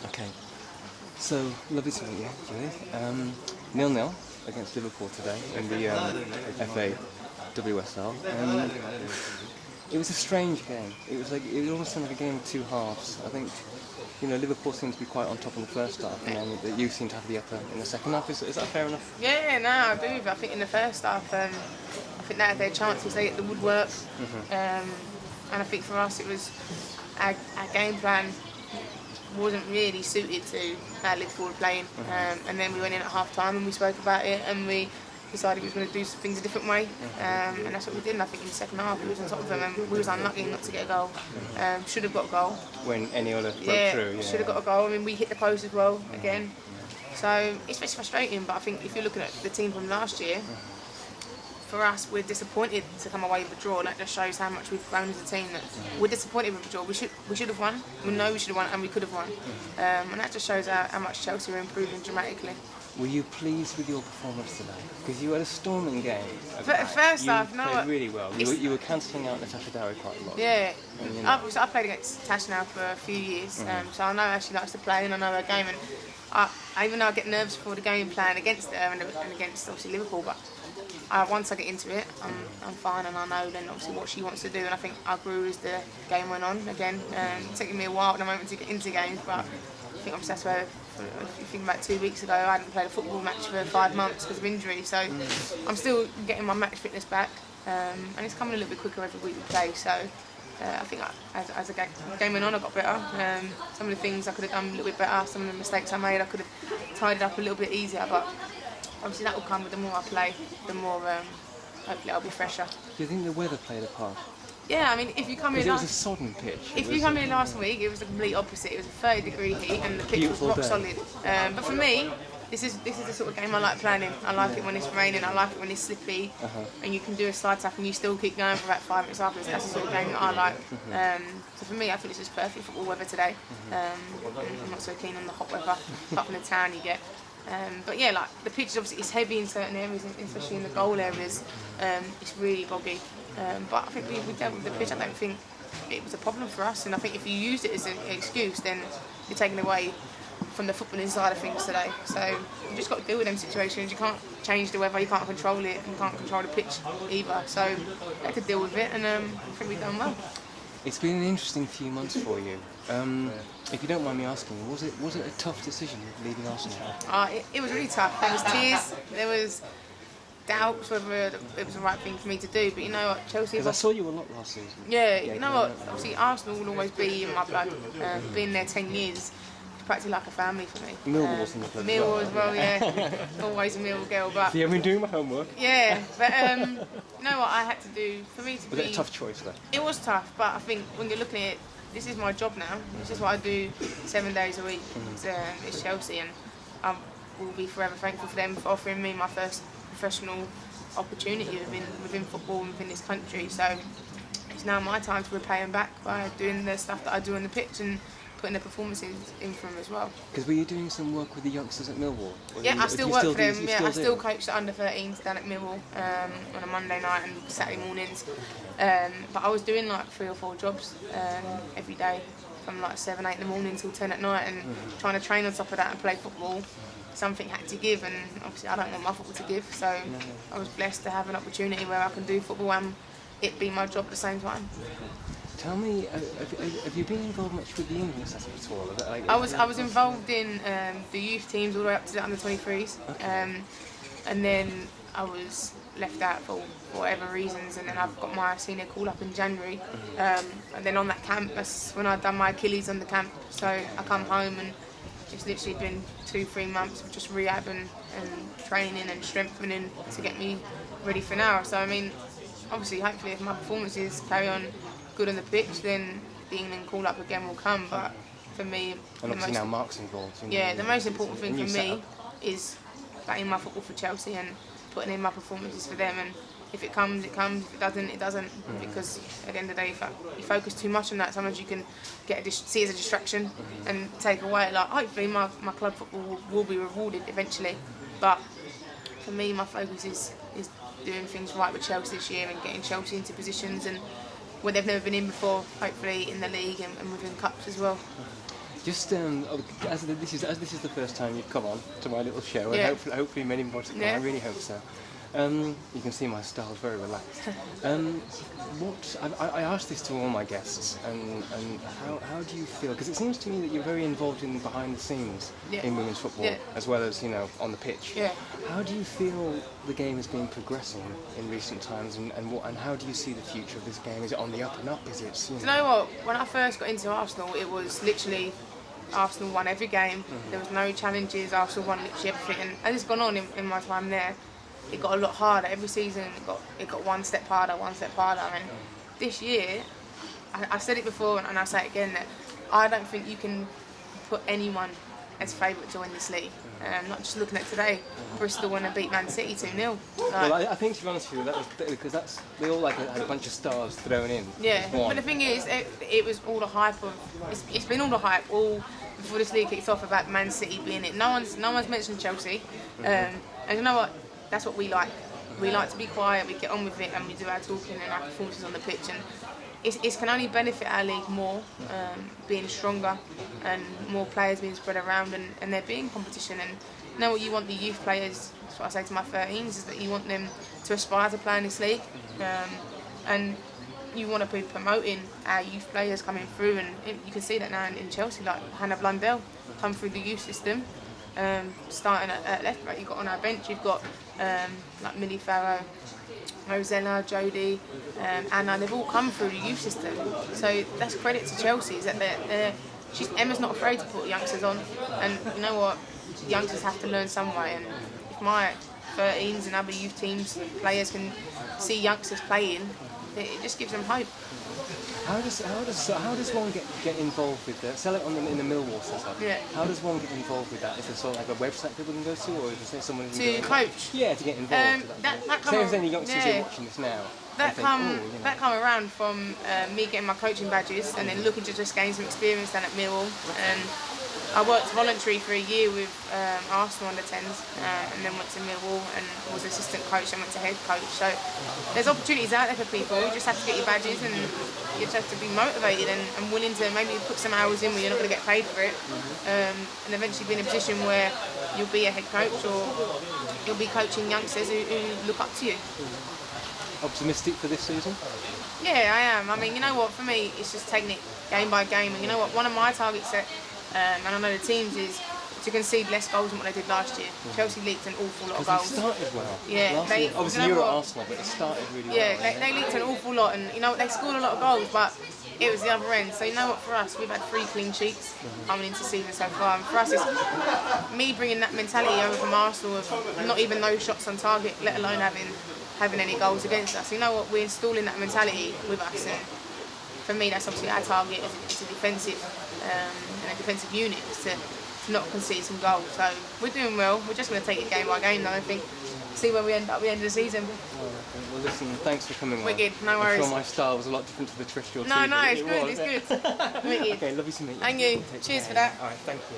Okay. So, lovely to meet you, Gilly. 0-0 against Liverpool today in the FA WSL. It was a strange game. It almost seemed like a game of two halves. I think, Liverpool seemed to be quite on top in the first half, and then you seemed to have the upper in the second half. Is that fair enough? Yeah, no, I do. I think in the first half, I think they had their chances. They hit the woodwork, and I think for us, it was our game plan wasn't really suited to how Liverpool were playing. And then we went in at half time and we spoke about it, and we decided we was going to do things a different way, and that's what we did. And I think in the second half we was on top of them, and we was unlucky not to get a goal. Should have got a goal. When any other broke through, yeah. Should have got a goal. I mean, we hit the post as well again. So it's frustrating, but I think if you're looking at the team from last year, for us, we're disappointed to come away with a draw. That just shows how much we've grown as a team. That we're disappointed with a draw. We should have won. We know we should have won, and we could have won. And that just shows how much Chelsea are improving dramatically. Were you pleased with your performance today? Because you had a storming game. First half, you played really well. You were cancelling out Natasha Dowie quite a lot. Yeah, I've played against Tash now for a few years, so I know how she likes to play, and I know her game. And even though I get nervous before the game playing against her and against obviously Liverpool, but once I get into it, I'm fine, and I know then obviously what she wants to do. And I think I grew as the game went on. Again, it's taken me a while at the moment to get into games, but I think I'm that's where. If you think about 2 weeks ago, I hadn't played a football match for 5 months because of injury, so I'm still getting my match fitness back, and it's coming a little bit quicker every week we play. So I think as the game went on, I got better. Some of the things I could have done a little bit better, some of the mistakes I made, I could have tidied up a little bit easier. But obviously that will come with the more I play, the more hopefully I'll be fresher. Do you think the weather played a part? Yeah, I mean, if you come in, it was a sodden pitch. If you come in last week, it was the complete opposite. It was a 30-degree heat, and the pitch was rock solid. But for me, this is the sort of game I like playing in. I like it when it's raining. I like it when it's slippy, and you can do a slide tackle and you still keep going for about 5 minutes afterwards. That's the sort of game that I like. So for me, I think this is perfect football weather today. I'm not so keen on the hot weather, apart from the tan you get. But yeah, like the pitch is obviously it's heavy in certain areas, especially in the goal areas. It's really boggy. But I think we dealt with the pitch. I don't think it was a problem for us, and I think if you use it as an excuse, then you're taking away from the footballing side of things today. So you just got to deal with them situations. You can't change the weather, you can't control it, and you can't control the pitch either. So you have to deal with it, and I think we've done well. It's been an interesting few months for you. If you don't mind me asking, was it a tough decision leaving Arsenal? It was really tough. There was tears. There was doubts whether it was the right thing for me to do, but you know what, Chelsea. Because I saw you a lot last season. Yeah, you know what, obviously Arsenal will always be in my blood. Being there 10 years, it's practically like a family for me. Millwall was in the blood. Millwall as well, yeah. Always a Millwall girl, but. See, I've been doing my homework. Yeah, but you know what I had to do for me to Was it a tough choice though? It was tough, but I think when you're looking at it, this is my job now. This is what I do 7 days a week. It's Chelsea, and I will be forever thankful for them for offering me my first professional opportunity within football within this country. So it's now my time to repay them back by doing the stuff that I do on the pitch and putting the performances in for them as well. Because were you doing some work with the youngsters at Millwall? Yeah, I still work for them. Yeah, I still coach the under-13s down at Millwall on a Monday night and Saturday mornings. But I was doing like 3 or 4 jobs every day from like 7, 8 in the morning till 10 at night, and trying to train on top of that and play football. Something had to give, and obviously I don't want my football to give, so I was blessed to have an opportunity where I can do football and it be my job at the same time. Tell me, have you been involved much with the England setup at all? I was involved in the youth teams all the way up to the under-23s, and then I was left out for whatever reasons, and then I've got my senior call up in January, and then on that camp, that's when I'd done my Achilles on the camp, so I come home and it's literally been 2-3 months of just rehab and training and strengthening to get me ready for now. So I mean, obviously, hopefully if my performances carry on good on the pitch, then the England call up again will come. But for me, and obviously now Mark's involved. The most important thing for me is playing my football for Chelsea and putting in my performances for them. And if it comes, it comes. If it doesn't, it doesn't. Because at the end of the day, if you focus too much on that, sometimes you can see it as a distraction and take away. Like hopefully, my club football will be rewarded eventually. But for me, my focus is doing things right with Chelsea this year and getting Chelsea into positions and where they've never been in before. Hopefully in the league and within cups as well. Just as this is the first time you've come on to my little show, Yeah. and hopefully many more to come. Yeah. I really hope so. You can see my style's very relaxed. I asked this to all my guests, and how do you feel? Because it seems to me that you're very involved in behind the scenes in women's football, as well as on the pitch. Yeah. How do you feel the game has been progressing in recent times, and how do you see the future of this game? Is it on the up and up? Is it? Do you know what? When I first got into Arsenal, it was literally Arsenal won every game. There was no challenges. Arsenal won literally everything. And as it's gone on in my time there, it got a lot harder. Every season, it got one step harder. And this year, I said it before and I say it again, that I don't think you can put anyone as favourite to win this league. Not just looking at today, Bristol won and beat Man City 2-0. Well, I think, to be honest with you, that was because they all had a bunch of stars thrown in. Yeah, but the thing is, it was all the hype of. It's been all the hype all before this league kicked off about Man City being it. No one's mentioned Chelsea, and you know what? That's what we like. We like to be quiet. We get on with it, and we do our talking and our performances on the pitch. And it can only benefit our league more, being stronger and more players being spread around, and there being competition. And you know what, you want the youth players. That's what I say to my 13s, is that you want them to aspire to play in this league, and you want to be promoting our youth players coming through. And you can see that now in Chelsea, like Hannah Blundell come through the youth system. Starting at left back, you've got on our bench, you've got like Millie Farrow, Rosella, Jodie, Anna. They've all come through the youth system, so that's credit to Chelsea. Is that Emma's not afraid to put youngsters on, and you know what, youngsters have to learn some way. And if my 13s and other youth teams players can see youngsters playing, it just gives them hope. How does one get involved with that? Sell it in the Millwall setup. Yeah. How does one get involved with that? Is there sort of like a website people can go to, or is there someone who To coach? Yeah, to get involved. Say there's any youngsters who are watching this now. That come around from me getting my coaching badges and then looking to just gain some experience down at Millwall. I worked voluntary for a year with Arsenal under 10s, and then went to Millwall and was assistant coach and went to head coach. So there's opportunities out there for people. You just have to get your badges, and you just have to be motivated and willing to maybe put some hours in where you're not going to get paid for it, and eventually be in a position where you'll be a head coach or you'll be coaching youngsters who look up to you. Optimistic for this season? Yeah, I am. I mean, you know what, for me, it's just taking it game by game. And you know what, one of my targets and I know the teams, is to concede less goals than what they did last year. Chelsea leaked an awful lot of goals. They started well. Yeah, obviously you were at Arsenal, but it started really well. Yeah, they leaked an awful lot, and you know they scored a lot of goals, but it was the other end. So you know what, for us, we've had 3 clean sheets coming into the season so far, and for us, it's me bringing that mentality over from Arsenal of not even those shots on target, let alone having any goals against us. You know what, we're installing that mentality with us, and for me, that's obviously our target as a defensive and a defensive unit, is to not concede some goals. So we're doing well. We're just going to take it game by game, though. I think see where we end up at the end of the season. Well, listen, thanks for coming on. Wicked, no worries. I'm sure my style was a lot different to the terrestrial No, TV. it's good. It's good. Wicked. Okay, lovely to meet you. And you. Cheers for that. All right, thank you.